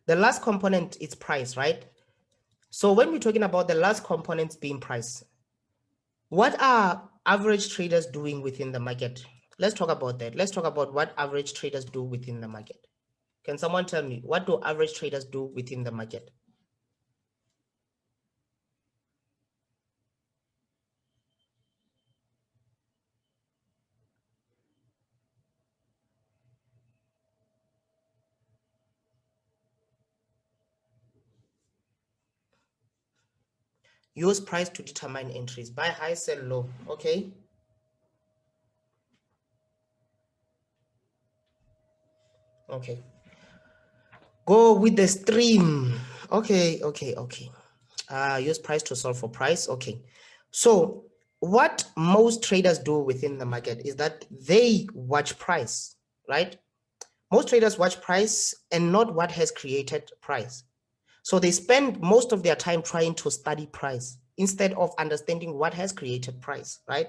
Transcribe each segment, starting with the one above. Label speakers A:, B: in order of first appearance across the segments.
A: The last component is price, right? So when we're talking about the last components being price, what are average traders doing within the market? Let's talk about that. Let's talk about what average traders do within the market. Can someone tell me, what do average traders do within the market? Use price to determine entries. Buy high, sell low. Okay. Okay. Go with the stream. Okay. Use price to solve for price. Okay. So what most traders do within the market is that they watch price, right? Most traders watch price and not what has created price. So they spend most of their time trying to study price instead of understanding what has created price, right?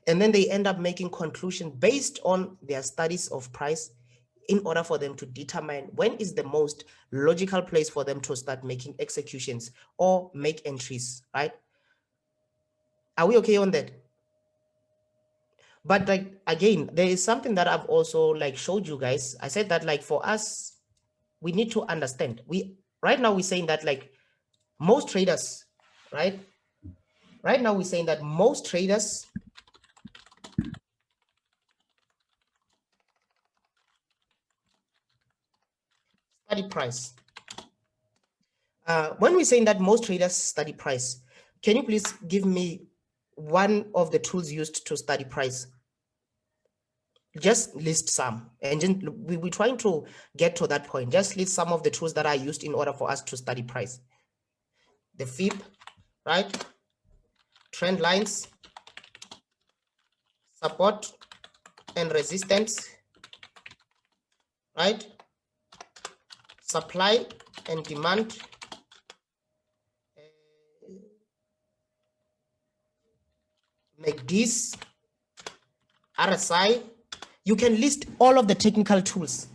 A: And then they end up making conclusions based on their studies of price in order for them to determine when is the most logical place for them to start making executions or make entries, right? Are we okay on that? But like, again, there is something that I've also like showed you guys. I said that like for us, we need to understand. Right now we're saying that like most traders, right? Right now we're saying that most traders study price. When we're saying that most traders study price, can you please give me one of the tools used to study price? Just list some, and then we're trying to get to that point. Just list some of the tools that are used in order for us to study price. The FIB, right? Trend lines, support and resistance, right? Supply and demand, MACDs, RSI. You can list all of the technical tools.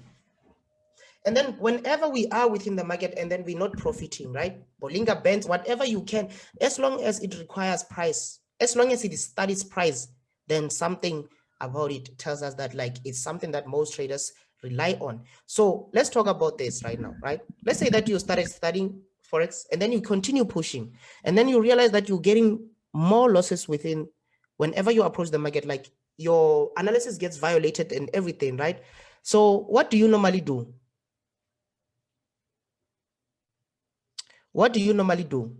A: And then whenever we are within the market and then we're not profiting, right? Bollinger Bands, whatever you can, as long as it requires price, as long as it studies price, then something about it tells us that like it's something that most traders rely on. So let's talk about this right now, right? Let's say that you started studying Forex and then you continue pushing and then you realize that you're getting more losses within whenever you approach the market, like your analysis gets violated and everything, right? So what do you normally do? What do you normally do?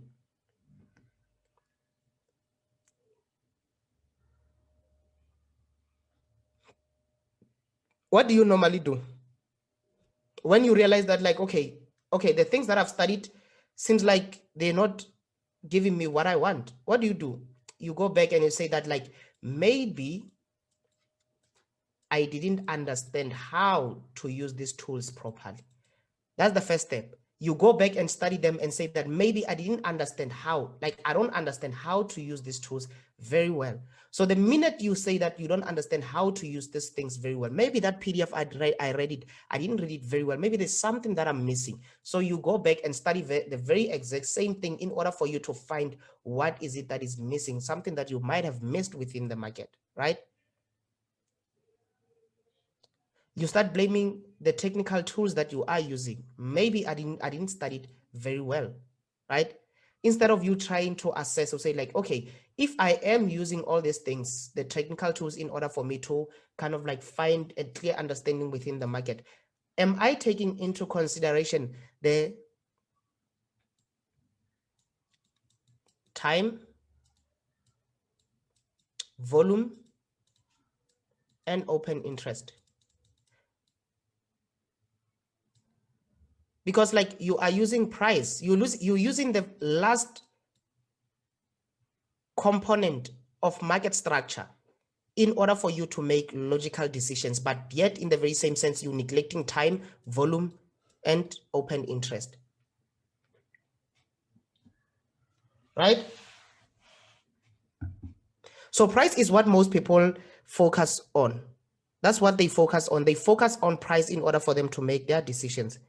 A: What do you normally do? When you realize that like, okay, the things that I've studied seems like they're not giving me what I want. What do? You go back and you say that like, maybe I didn't understand how to use these tools properly. That's the first step. You go back and study them and say that maybe I didn't understand how, like I don't understand how to use these tools very well. So the minute you say that you don't understand how to use these things very well, maybe that PDF I read it, I didn't read it very well. Maybe there's something that I'm missing. So you go back and study the very exact same thing in order for you to find what is it that is missing, something that you might have missed within the market, right? You start blaming the technical tools that you are using. Maybe I didn't study it very well, right? Instead of you trying to assess or say like, okay, if I am using all these things, the technical tools in order for me to kind of like find a clear understanding within the market, am I taking into consideration the time, volume, and open interest? Because like you are using price, you're using the last component of market structure in order for you to make logical decisions, but yet in the very same sense, you're neglecting time, volume, and open interest, right? So price is what most people focus on. That's what they focus on. They focus on price in order for them to make their decisions.